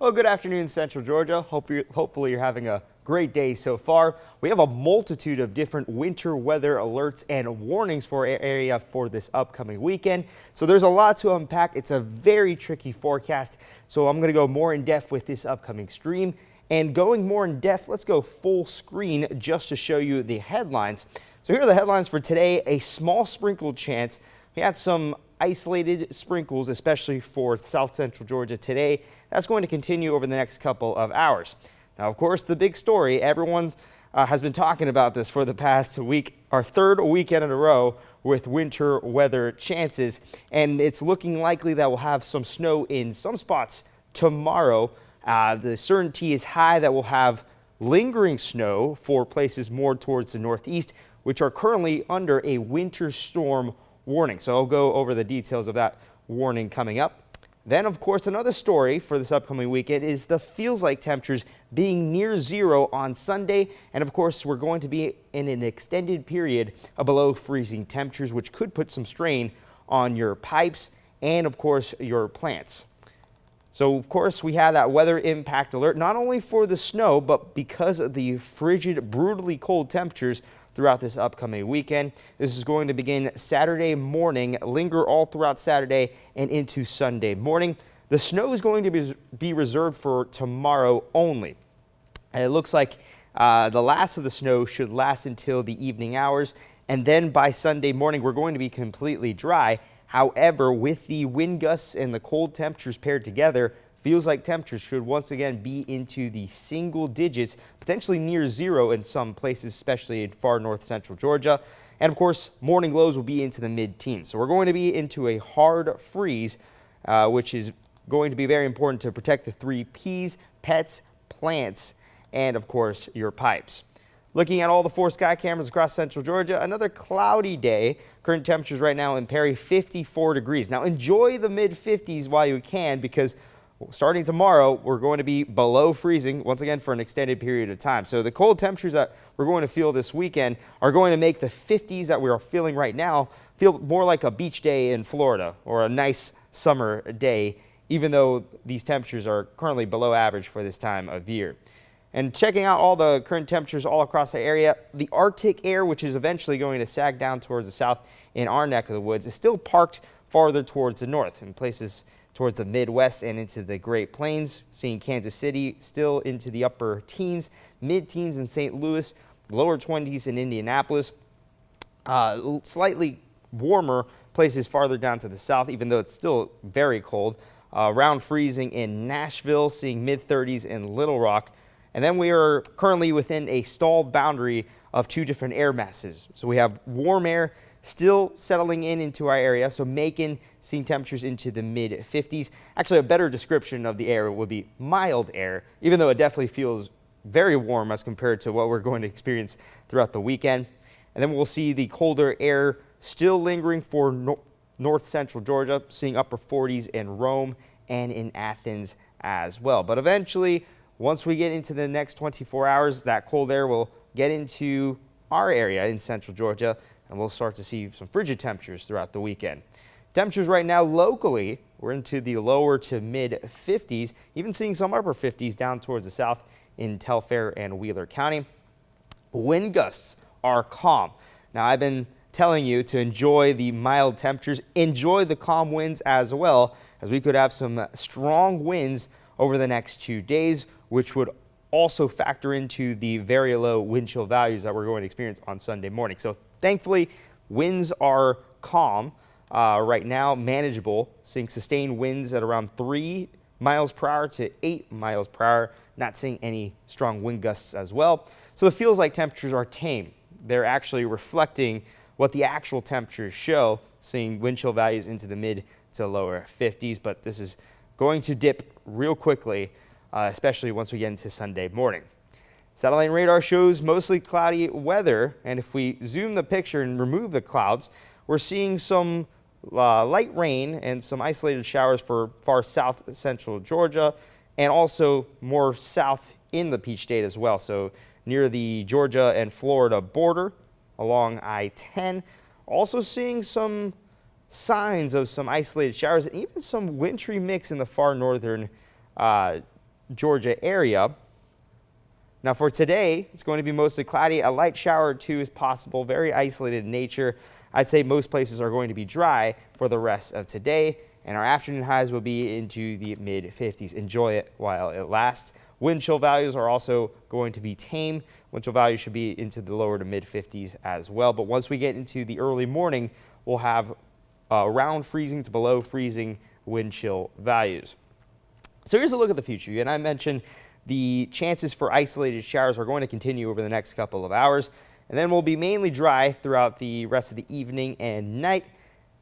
Well, good afternoon, Central Georgia. Hopefully you're having a great day so far. We have a multitude of different winter weather alerts and warnings for our area for this upcoming weekend. So there's a lot to unpack. It's a very tricky forecast. So I'm going to go more in depth with this upcoming stream. And going more in depth, let's go full screen just to show you the headlines. So here are the headlines for today. A small sprinkle chance. We had some isolated sprinkles, especially for South Central Georgia today. That's going to continue over the next couple of hours. Now, of course, the big story, everyone has been talking about this for the past week, our third weekend in a row with winter weather chances. And it's looking likely that we'll have some snow in some spots tomorrow. The certainty is high that we'll have lingering snow for places more towards the northeast, which are currently under a winter storm warning. So I'll go over the details of that warning coming up. Then, of course, another story for this upcoming weekend is the feels like temperatures being near zero on Sunday. And of course, we're going to be in an extended period of below freezing temperatures, which could put some strain on your pipes and, of course, your plants. So, of course, we have that weather impact alert, not only for the snow, but because of the frigid, brutally cold temperatures throughout this upcoming weekend. This is going to begin Saturday morning, linger all throughout Saturday and into Sunday morning. The snow is going to be reserved for tomorrow only. And it looks like the last of the snow should last until the evening hours. And then by Sunday morning, we're going to be completely dry. However, with the wind gusts and the cold temperatures paired together, feels like temperatures should once again be into the single digits, potentially near zero in some places, especially in far north central Georgia. And of course, morning lows will be into the mid-teens. So we're going to be into a hard freeze, which is going to be very important to protect the 3 Ps, pets, plants, and of course, your pipes. Looking at all the 4 sky cameras across central Georgia, another cloudy day. Current temperatures right now in Perry, 54 degrees. Now enjoy the mid-50s while you can, because starting tomorrow, we're going to be below freezing once again for an extended period of time. So the cold temperatures that we're going to feel this weekend are going to make the 50s that we are feeling right now feel more like a beach day in Florida or a nice summer day, even though these temperatures are currently below average for this time of year. And checking out all the current temperatures all across the area, the Arctic air, which is eventually going to sag down towards the south in our neck of the woods, is still parked farther towards the north in places towards the Midwest and into the Great Plains, seeing Kansas City still into the upper teens, mid-teens in St. Louis, lower 20s in Indianapolis, slightly warmer places farther down to the south, even though it's still very cold, around freezing in Nashville, seeing mid-30s in Little Rock. And then we are currently within a stalled boundary of 2 different air masses. So we have warm air still settling into our area. So Macon seeing temperatures into the mid-50s. Actually, a better description of the air would be mild air, even though it definitely feels very warm as compared to what we're going to experience throughout the weekend. And then we'll see the colder air still lingering for north central Georgia, seeing upper 40s in Rome and in Athens as well. But eventually, once we get into the next 24 hours, that cold air will get into our area in central Georgia, and we'll start to see some frigid temperatures throughout the weekend. Temperatures right now locally, we're into the lower to mid 50s, even seeing some upper 50s down towards the south in Telfair and Wheeler County. Wind gusts are calm. Now, I've been telling you to enjoy the mild temperatures, enjoy the calm winds as well, as we could have some strong winds over the next 2 days, which would also factor into the very low wind chill values that we're going to experience on Sunday morning. So thankfully, winds are calm right now, manageable, seeing sustained winds at around 3 miles per hour to 8 miles per hour, not seeing any strong wind gusts as well. So it feels like temperatures are tame. They're actually reflecting what the actual temperatures show, seeing wind chill values into the mid to lower 50s, but this is going to dip real quickly, especially once we get into Sunday morning. Satellite radar shows mostly cloudy weather, and if we zoom the picture and remove the clouds, we're seeing some light rain and some isolated showers for far south central Georgia, and also more south in the Peach State as well. So near the Georgia and Florida border along I-10. Also seeing some signs of some isolated showers and even some wintry mix in the far northern Georgia area. Now for today, it's going to be mostly cloudy. A light shower or two is possible, very isolated in nature. I'd say most places are going to be dry for the rest of today, and our afternoon highs will be into the mid-50s. Enjoy it while it lasts. Wind chill values are also going to be tame. Wind chill values should be into the lower to mid-50s as well. But once we get into the early morning, we'll have around freezing to below freezing wind chill values. So here's a look at the future. And I mentioned the chances for isolated showers are going to continue over the next couple of hours. And then we'll be mainly dry throughout the rest of the evening and night.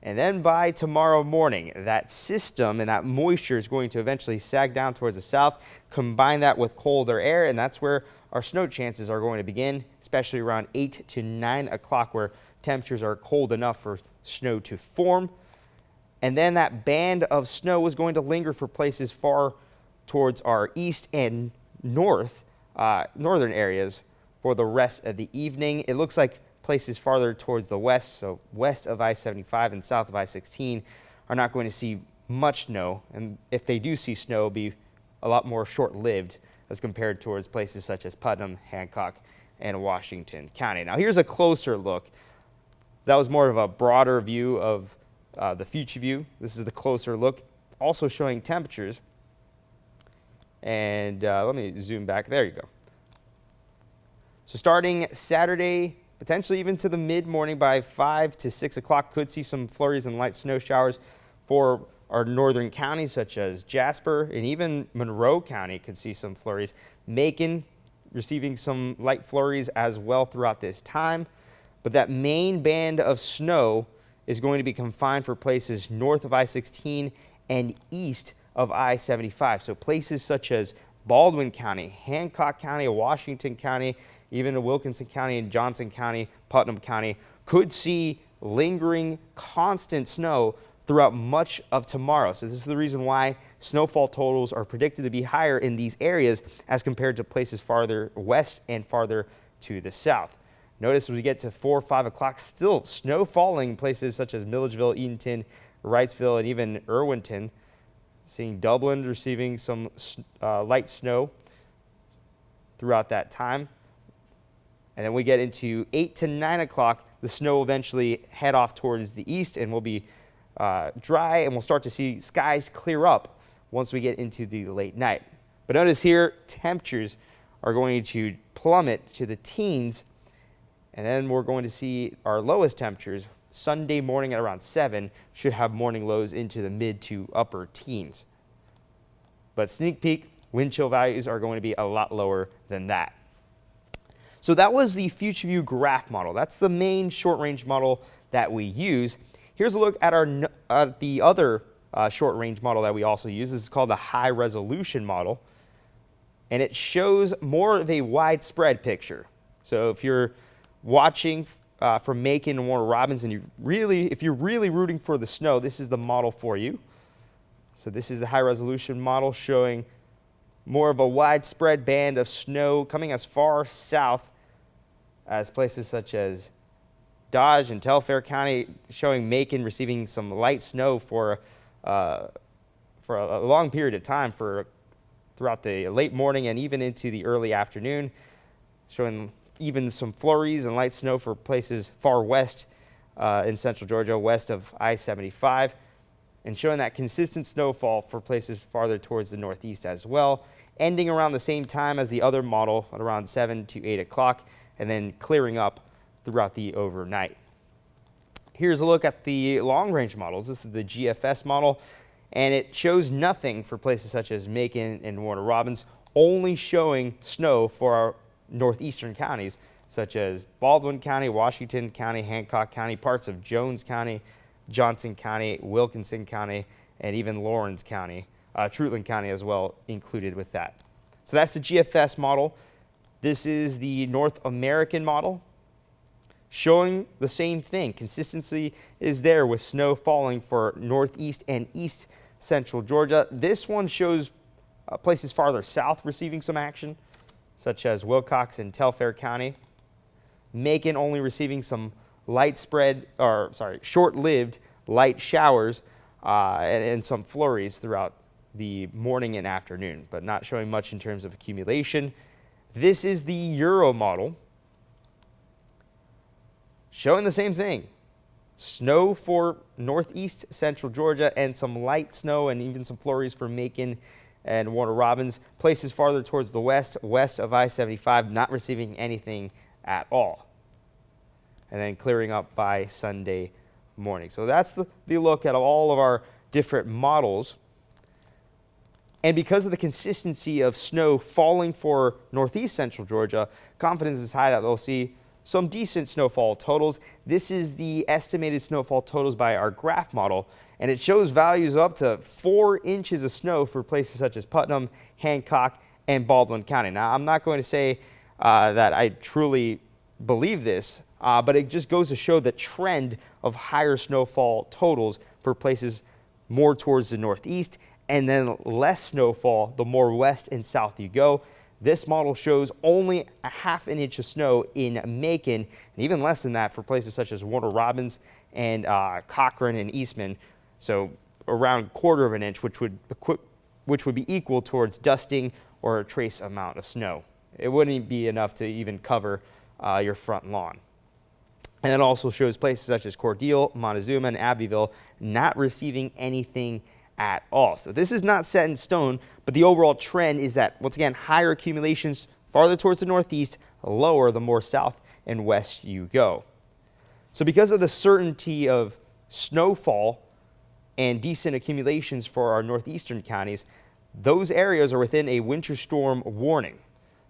And then by tomorrow morning, that system and that moisture is going to eventually sag down towards the south. Combine that with colder air, and that's where our snow chances are going to begin, especially around 8 to 9 o'clock, where temperatures are cold enough for snow to form. And then that band of snow is going to linger for places far towards our east and northern areas for the rest of the evening. It looks like places farther towards the west, so west of I-75 and south of I-16, are not going to see much snow. And if they do see snow, it'll be a lot more short-lived as compared towards places such as Putnam, Hancock, and Washington County. Now here's a closer look. That was more of a broader view of the future view. This is the closer look, also showing temperatures. And let me zoom back. There you go. So starting Saturday, potentially even to the mid-morning by 5 to 6 o'clock, could see some flurries and light snow showers for our northern counties such as Jasper, and even Monroe County could see some flurries. Macon receiving some light flurries as well throughout this time. But that main band of snow is going to be confined for places north of I-16 and east of I-75. So places such as Baldwin County, Hancock County, Washington County, even Wilkinson County and Johnson County, Putnam County could see lingering constant snow throughout much of tomorrow. So this is the reason why snowfall totals are predicted to be higher in these areas as compared to places farther west and farther to the south. Notice when we get to 4 or 5 o'clock, still snow falling in places such as Milledgeville, Eatonton, Wrightsville, and even Irwinton. Seeing Dublin receiving some light snow throughout that time. And then we get into 8 to 9 o'clock, the snow will eventually head off towards the east and will be dry, and we'll start to see skies clear up once we get into the late night. But notice here, temperatures are going to plummet to the teens, and then we're going to see our lowest temperatures Sunday morning at around 7 should have morning lows into the mid to upper teens. But sneak peek, wind chill values are going to be a lot lower than that. So that was the future view graph model. That's the main short range model that we use. Here's a look at the other short range model that we also use. This is called the high resolution model, and it shows more of a widespread picture. So if you're watching from Macon and Warner Robins, and if you're really rooting for the snow, this is the model for you. So this is the high resolution model showing more of a widespread band of snow coming as far south as places such as Dodge and Telfair County, showing Macon receiving some light snow for a long period of time throughout the late morning and even into the early afternoon, showing even some flurries and light snow for places far west in central Georgia, west of I-75, and showing that consistent snowfall for places farther towards the northeast as well, ending around the same time as the other model at around 7 to 8 o'clock, and then clearing up throughout the overnight. Here's a look at the long-range models. This is the GFS model, and it shows nothing for places such as Macon and Warner Robins, only showing snow for our northeastern counties such as Baldwin County, Washington County, Hancock County, parts of Jones County, Johnson County, Wilkinson County, and even Lawrence County, Trutland County as well included with that. So that's the GFS model. This is the North American model, showing the same thing. Consistency is there with snow falling for northeast and east central Georgia. This one shows places farther south receiving some action, such as Wilcox and Telfair County. Macon only receiving some short-lived light showers and some flurries throughout the morning and afternoon, but not showing much in terms of accumulation. This is the Euro model, showing the same thing. Snow for northeast central Georgia and some light snow and even some flurries for Macon and Warner Robins. Places farther towards the west of I-75, not receiving anything at all. And then clearing up by Sunday morning. So that's the look at all of our different models. And because of the consistency of snow falling for northeast central Georgia, confidence is high that they'll see some decent snowfall totals. This is the estimated snowfall totals by our graph model, and it shows values of up to 4 inches of snow for places such as Putnam, Hancock, and Baldwin County. Now, I'm not going to say that I truly believe this, but it just goes to show the trend of higher snowfall totals for places more towards the northeast, and then less snowfall the more west and south you go. This model shows only a ½ inch of snow in Macon, and even less than that for places such as Warner Robins and Cochran and Eastman. So around 1/4 inch, which would be equal towards dusting or a trace amount of snow. It wouldn't be enough to even cover your front lawn. And it also shows places such as Cordele, Montezuma, and Abbeville not receiving anything at all. So this is not set in stone, but the overall trend is that, once again, higher accumulations farther towards the northeast, lower the more south and west you go. So because of the certainty of snowfall and decent accumulations for our northeastern counties, those areas are within a winter storm warning.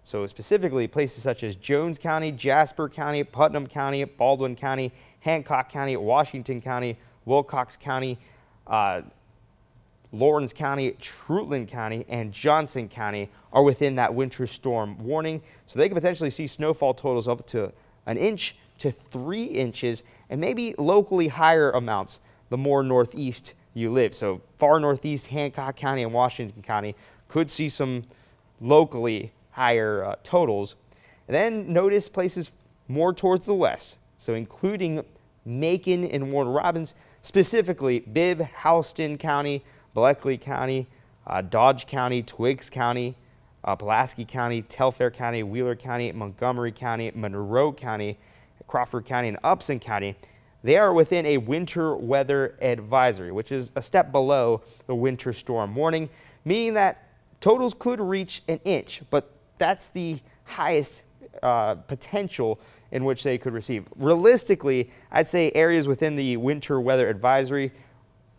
So specifically places such as Jones County, Jasper County, Putnam County, Baldwin County, Hancock County, Washington County, Wilcox County, Lawrence County, Trutland County, and Johnson County are within that winter storm warning. So they could potentially see snowfall totals up to 1 inch to 3 inches, and maybe locally higher amounts the more northeast you live. So far northeast, Hancock County and Washington County could see some locally higher totals. And then notice places more towards the west, so including Macon and Warner Robins, specifically Bibb, Houston County, Bleckley County, Dodge County, Twiggs County, Pulaski County, Telfair County, Wheeler County, Montgomery County, Monroe County, Crawford County, and Upson County. They are within a winter weather advisory, which is a step below the winter storm warning, meaning that totals could reach 1 inch, but that's the highest potential in which they could receive. Realistically, I'd say areas within the winter weather advisory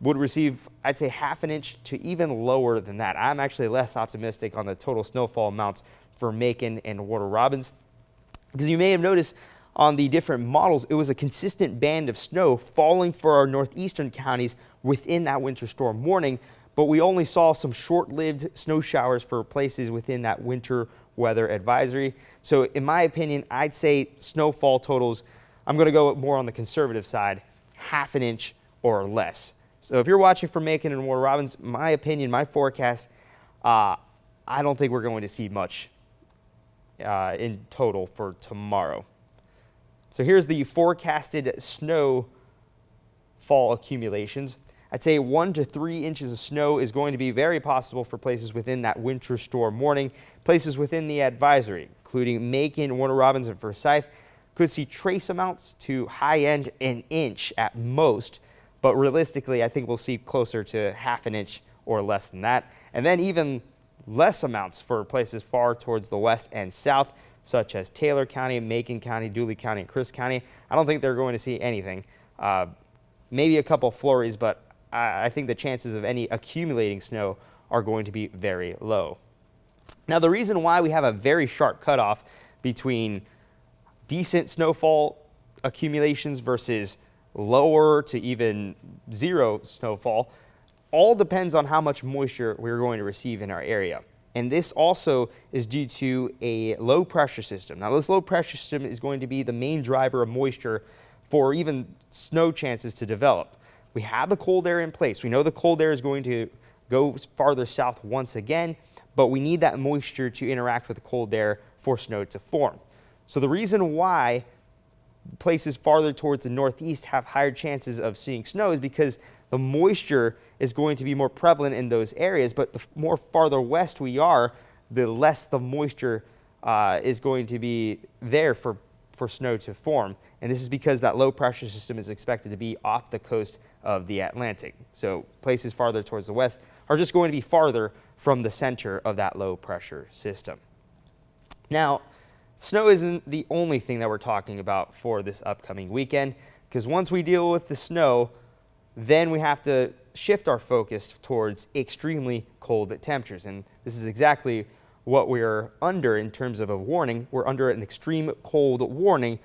would receive, I'd say, ½ inch to even lower than that. I'm actually less optimistic on the total snowfall amounts for Macon and Warner Robins, because you may have noticed on the different models, it was a consistent band of snow falling for our northeastern counties within that winter storm warning, but we only saw some short-lived snow showers for places within that winter weather advisory. So in my opinion, I'd say snowfall totals, I'm going to go more on the conservative side, ½ inch or less. So if you're watching for Macon and Warner Robins, my opinion, my forecast, I don't think we're going to see much in total for tomorrow. So here's the forecasted snowfall accumulations. I'd say 1 to 3 inches of snow is going to be very possible for places within that winter storm warning. Places within the advisory, including Macon, Warner Robins, and Forsyth, could see trace amounts to high end 1 inch at most. But realistically, I think we'll see closer to ½ inch or less than that. And then even less amounts for places far towards the west and south, such as Taylor County, Macon County, Dooley County, and Chris County. I don't think they're going to see anything. Maybe a couple flurries, but I think the chances of any accumulating snow are going to be very low. Now, the reason why we have a very sharp cutoff between decent snowfall accumulations versus lower to even zero snowfall all depends on how much moisture we're going to receive in our area. And this also is due to a low pressure system. Now, this low pressure system is going to be the main driver of moisture for even snow chances to develop. We have the cold air in place. We know the cold air is going to go farther south once again, but we need that moisture to interact with the cold air for snow to form. So the reason why places farther towards the northeast have higher chances of seeing snow is because the moisture is going to be more prevalent in those areas, but the more farther west we are, the less the moisture is going to be there for snow to form. And this is because that low pressure system is expected to be off the coast of the Atlantic. So places farther towards the west are just going to be farther from the center of that low pressure system. Now, snow isn't the only thing that we're talking about for this upcoming weekend, because once we deal with the snow, then we have to shift our focus towards extremely cold temperatures. And this is exactly what we're under in terms of a warning. We're under an extreme cold warning.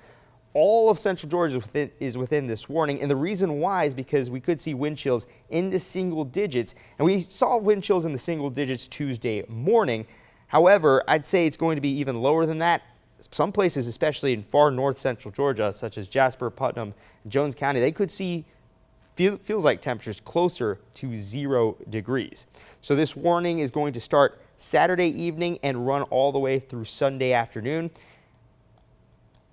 All of central Georgia is within this warning, and the reason why is because we could see wind chills in the single digits, and we saw wind chills in the single digits Tuesday morning. However, I'd say it's going to be even lower than that. Some places, especially in far north central Georgia, such as Jasper, Putnam, and Jones County, they could see feels like temperatures closer to 0 degrees. So this warning is going to start Saturday evening and run all the way through Sunday afternoon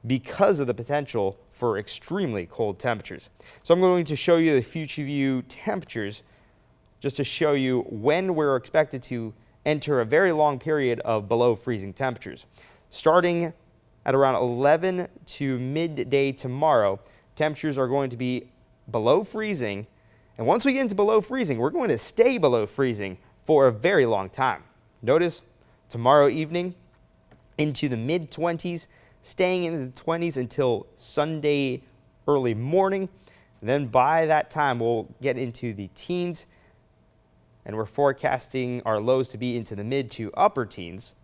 because of the potential for extremely cold temperatures. So I'm going to show you the future view temperatures just to show you when we're expected to enter a very long period of below freezing temperatures. Starting at around 11 to midday tomorrow, temperatures are going to be below freezing. And once we get into below freezing, we're going to stay below freezing for a very long time. Notice tomorrow evening into the mid-20s, staying in the 20s until Sunday early morning. And then by that time, we'll get into the teens, and we're forecasting our lows to be into the mid to upper teens,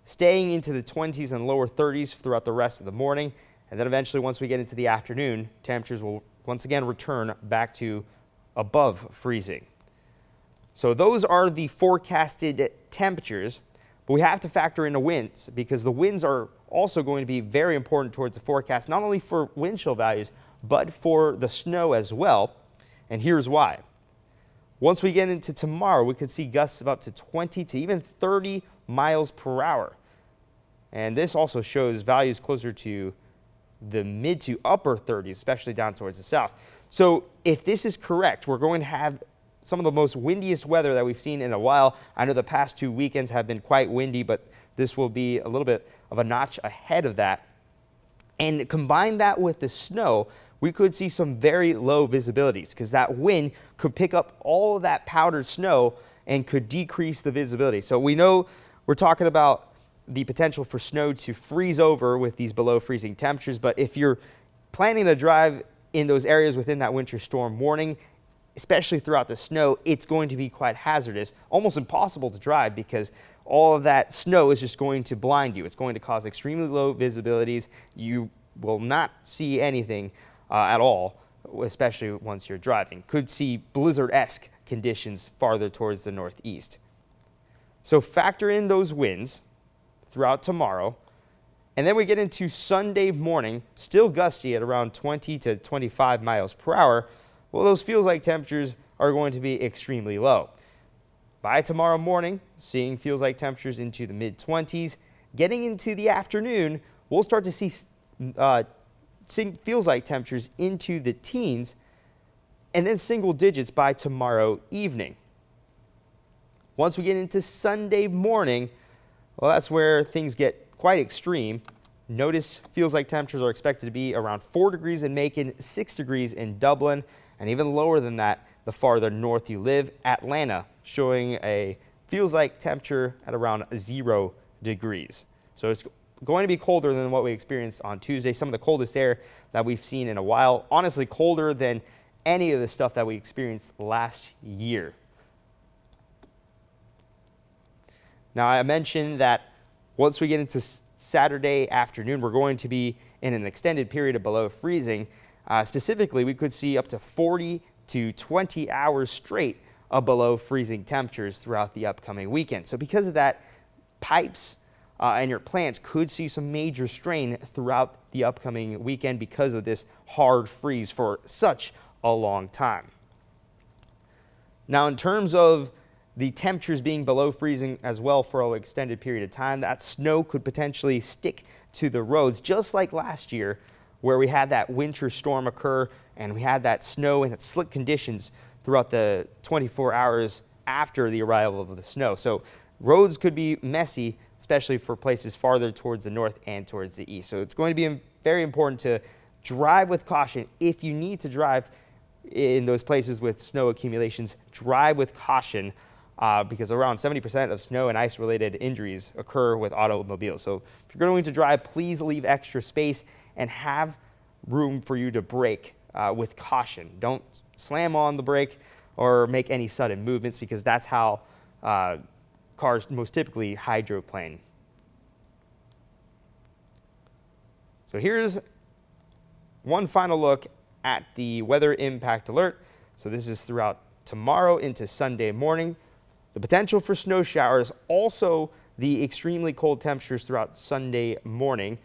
staying into the 20s and lower 30s throughout the rest of the morning. And then eventually, once we get into the afternoon, temperatures will once again return back to above freezing. So those are the forecasted temperatures, but we have to factor in the winds, because the winds are also going to be very important towards the forecast, not only for wind chill values, but for the snow as well. And here's why. Once we get into tomorrow, we could see gusts of up to 20 to even 30 miles per hour. And this also shows values closer to the mid to upper 30s, especially down towards the south. So if this is correct, we're going to have some of the most windiest weather that we've seen in a while. I know the past 2 weekends have been quite windy, but this will be a little bit of a notch ahead of that. And combine that with the snow, we could see some very low visibilities, because that wind could pick up all of that powdered snow and could decrease the visibility. So we know we're talking about the potential for snow to freeze over with these below freezing temperatures, but if you're planning to drive in those areas within that winter storm warning, especially throughout the snow, it's going to be quite hazardous, almost impossible to drive, because all of that snow is just going to blind you. It's going to cause extremely low visibilities. You will not see anything at all, especially once you're driving. Could see blizzard-esque conditions farther towards the northeast. So factor in those winds throughout tomorrow, and then we get into Sunday morning, still gusty at around 20 to 25 miles per hour. Well, those feels like temperatures are going to be extremely low. By tomorrow morning, seeing feels like temperatures into the mid-20s. Getting into the afternoon, we'll start to see feels like temperatures into the teens, and then single digits by tomorrow evening. Once we get into Sunday morning, well, that's where things get quite extreme. Notice feels like temperatures are expected to be around 4 degrees in Macon, 6 degrees in Dublin, and even lower than that the farther north you live. Atlanta showing a feels like temperature at around 0 degrees. So it's going to be colder than what we experienced on Tuesday. Some of the coldest air that we've seen in a while. Honestly, colder than any of the stuff that we experienced last year. Now, I mentioned that once we get into Saturday afternoon, we're going to be in an extended period of below freezing. Specifically, we could see up to 40 to 20 hours straight of below freezing temperatures throughout the upcoming weekend. So because of that, pipes and your plants could see some major strain throughout the upcoming weekend because of this hard freeze for such a long time. Now, in terms of the temperatures being below freezing as well for an extended period of time, that snow could potentially stick to the roads, just like last year where we had that winter storm occur and we had that snow and slick conditions throughout the 24 hours after the arrival of the snow. So roads could be messy, especially for places farther towards the north and towards the east. So it's going to be very important to drive with caution. If you need to drive in those places with snow accumulations, drive with caution because around 70% of snow and ice related injuries occur with automobiles. So if you're going to drive, please leave extra space and have room for you to brake with caution. Don't slam on the brake or make any sudden movements because that's how cars most typically hydroplane. So here's one final look at the weather impact alert. So this is throughout tomorrow into Sunday morning. The potential for snow showers, also the extremely cold temperatures throughout Sunday morning.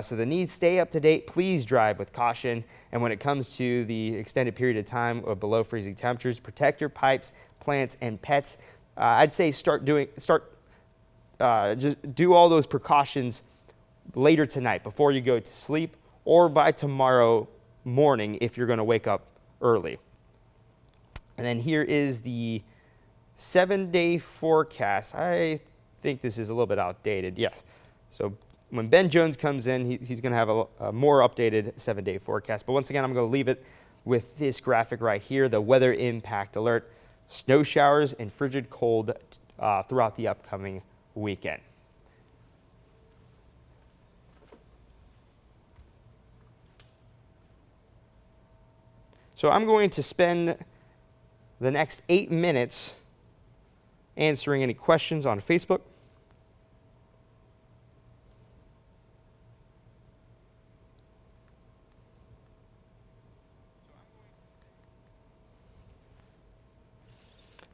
So the needs stay up to date. Please drive with caution. And when it comes to the extended period of time of below freezing temperatures, protect your pipes, plants, and pets. I'd say just do all those precautions later tonight before you go to sleep or by tomorrow morning if you're going to wake up early. And then here is the 7-day forecast. I think this is a little bit outdated. Yes. So when Ben Jones comes in, he's going to have a more updated 7-day forecast. But once again, I'm going to leave it with this graphic right here, the weather impact alert. Snow showers and frigid cold throughout the upcoming weekend. So I'm going to spend the next 8 minutes answering any questions on Facebook.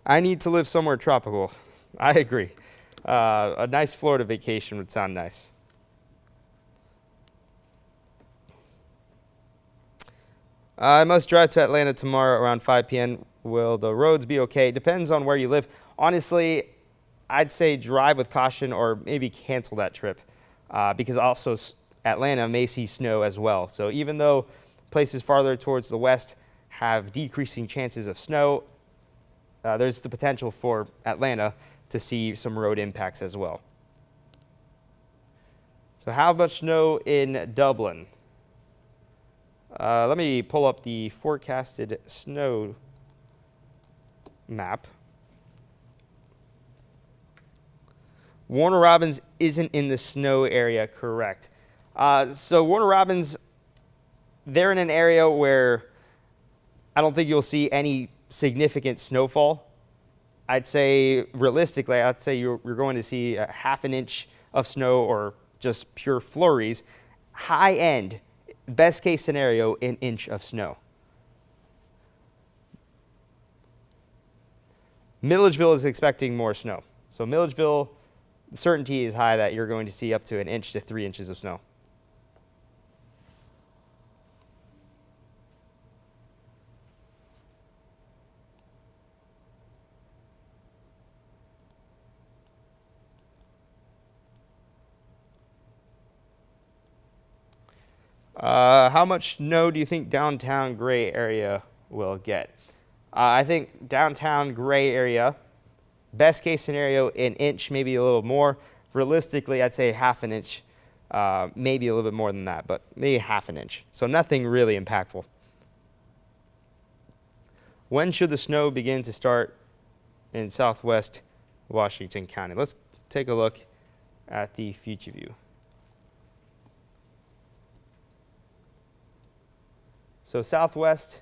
I need to live somewhere tropical. I agree. A nice Florida vacation would sound nice. I must drive to Atlanta tomorrow around 5 p.m. Will the roads be okay? Depends on where you live. Honestly, I'd say drive with caution or maybe cancel that trip because also Atlanta may see snow as well. So even though places farther towards the west have decreasing chances of snow, there's the potential for Atlanta to see some road impacts as well. So how much snow in Dublin? Let me pull up the forecasted snow map. Warner Robins isn't in the snow area, correct. So Warner Robins, they're in an area where I don't think you'll see any significant snowfall. I'd say realistically, you're going to see a half an inch of snow or just pure flurries. High end, best case scenario, an inch of snow. Milledgeville is expecting more snow. So Milledgeville, the certainty is high that you're going to see up to 1 inch to 3 inches of snow. How much snow do you think downtown Gray area will get? I think downtown Gray area, best case scenario, 1 inch, maybe a little more. Realistically, I'd say half an inch, maybe a little bit more than that, but maybe half an inch. So nothing really impactful. When should the snow begin to start in southwest Washington County? Let's take a look at the future view. So southwest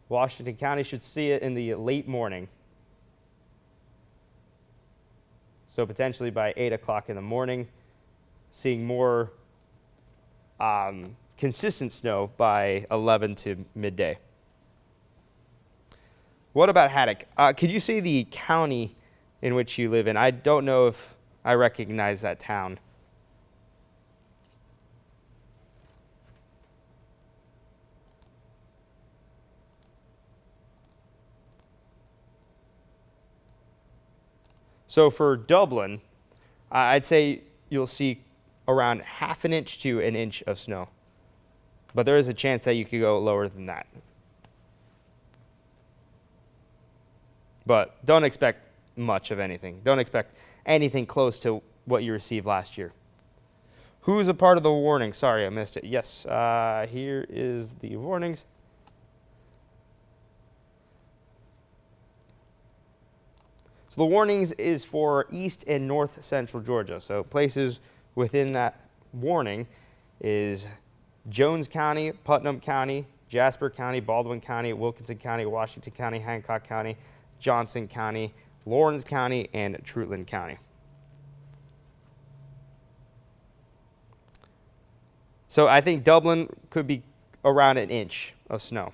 Washington County should see it in the late morning. So potentially by 8 o'clock in the morning, seeing more consistent snow by 11 to midday. What about Haddock? Could you say the county in which you live in? I don't know if I recognize that town. So for Dublin, I'd say you'll see around half an inch to 1 inch of snow. but there is a chance that you could go lower than that. But don't expect much of anything. Don't expect anything close to what you received last year. Who's a part of the warning? Sorry, I missed it. Yes, here is the warnings. So the warnings is for east and north central Georgia. So places within that warning is Jones County, Putnam County, Jasper County, Baldwin County, Wilkinson County, Washington County, Hancock County, Johnson County, Lawrence County, and Treutlen County. So I think Dublin could be around an inch of snow.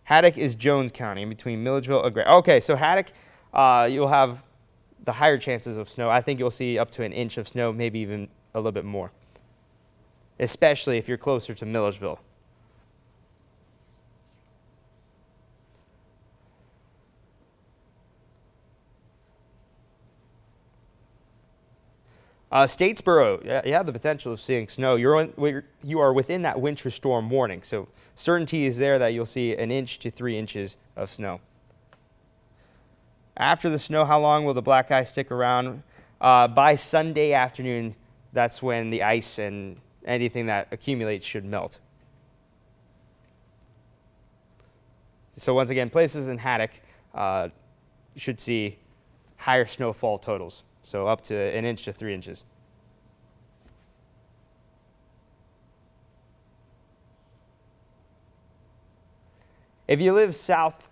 Haddock is Jones County, in between Milledgeville and Gray. Okay, so Haddock, you'll have the higher chances of snow. I think you'll see up to an inch of snow, maybe even a little bit more, especially if you're closer to Milledgeville. Statesboro, you have the potential of seeing snow. You are within that winter storm warning, so certainty is there that you'll see an inch to 3 inches of snow. After the snow, how long will the black ice stick around? By Sunday afternoon, that's when the ice and anything that accumulates should melt. So once again, places in Haddock should see higher snowfall totals. So up to an inch to 3 inches. If you live south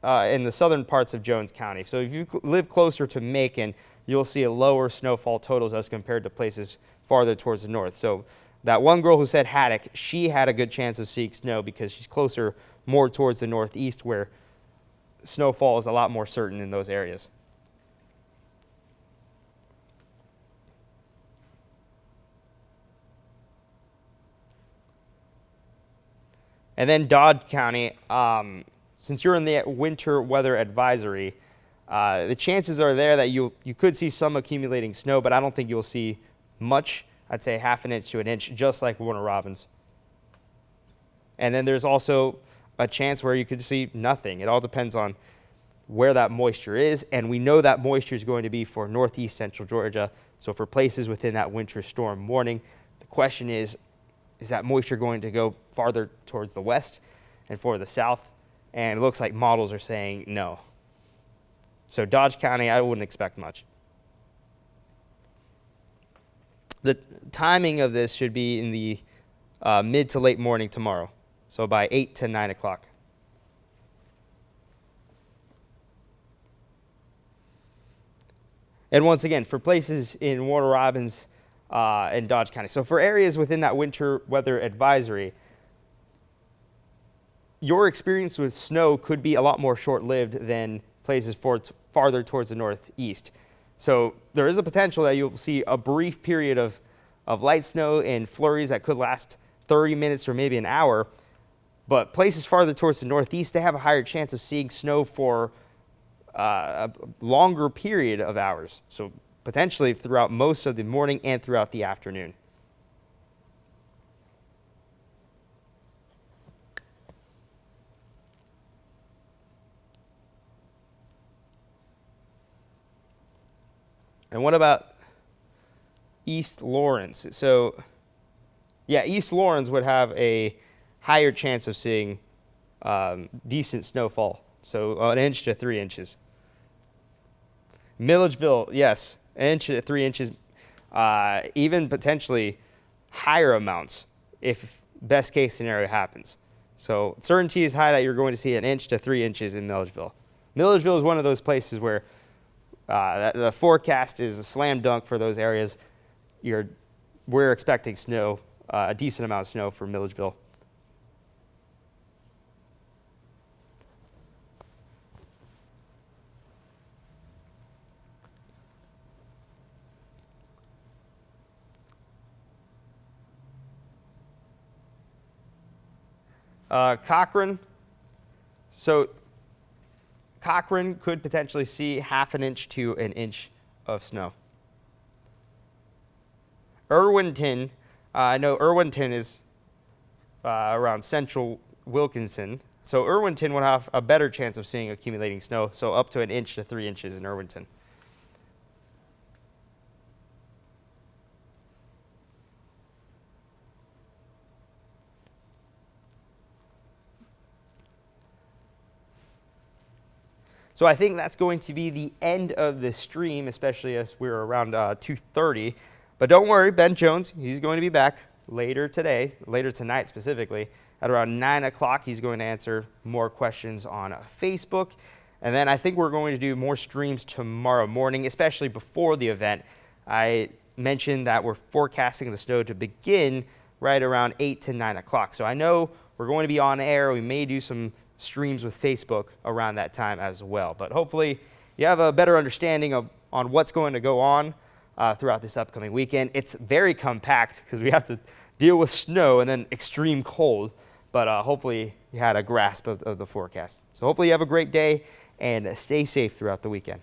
in the southern parts of Jones County, so if you live closer to Macon, you'll see a lower snowfall totals as compared to places farther towards the north. So that one girl who said Haddock, she had a good chance of seeing snow because she's closer more towards the northeast where snowfall is a lot more certain in those areas. And then Dodge County, since you're in the winter weather advisory, the chances are there that you could see some accumulating snow, but I don't think you'll see much. I'd say half an inch to an inch, just like Warner Robins. And then there's also a chance where you could see nothing. It all depends on where that moisture is, and we know that moisture is going to be for northeast central Georgia. So for places within that winter storm warning, the question is that moisture going to go farther towards the west and for the south? And it looks like models are saying no. So Dodge County, I wouldn't expect much. The timing of this should be in the mid to late morning tomorrow, so by 8 to 9 o'clock. And once again, for places in Warner Robins and Dodge County. So for areas within that winter weather advisory, your experience with snow could be a lot more short-lived than places farther towards the northeast. So there is a potential that you'll see a brief period of light snow and flurries that could last 30 minutes or maybe an hour. But places farther towards the northeast, they have a higher chance of seeing snow for a longer period of hours. So potentially throughout most of the morning and throughout the afternoon. And what about East Lawrence? So, yeah, East Lawrence would have a higher chance of seeing decent snowfall, so an inch to 3 inches. Milledgeville, yes, an inch to 3 inches, even potentially higher amounts if best case scenario happens. So certainty is high that you're going to see an inch to 3 inches in Milledgeville. Milledgeville is one of those places where the forecast is a slam dunk for those areas. We're expecting snow, a decent amount of snow for Milledgeville. Cochrane. So Cochrane could potentially see half an inch to an inch of snow. Irwinton, I know Irwinton is around central Wilkinson. So Irwinton would have a better chance of seeing accumulating snow, so up to 1 inch to 3 inches in Irwinton. So I think that's going to be the end of the stream, especially as we're around 2:30. But don't worry, Ben Jones, he's going to be back later today, later tonight specifically, at around 9 o'clock. He's going to answer more questions on Facebook. And then I think we're going to do more streams tomorrow morning, especially before the event. I mentioned that we're forecasting the snow to begin right around 8 to 9 o'clock. So I know we're going to be on air. We may do some streams with Facebook around that time as well. But hopefully you have a better understanding on what's going to go on throughout this upcoming weekend. It's very compact because we have to deal with snow and then extreme cold. But hopefully you had a grasp of the forecast. So hopefully you have a great day and stay safe throughout the weekend.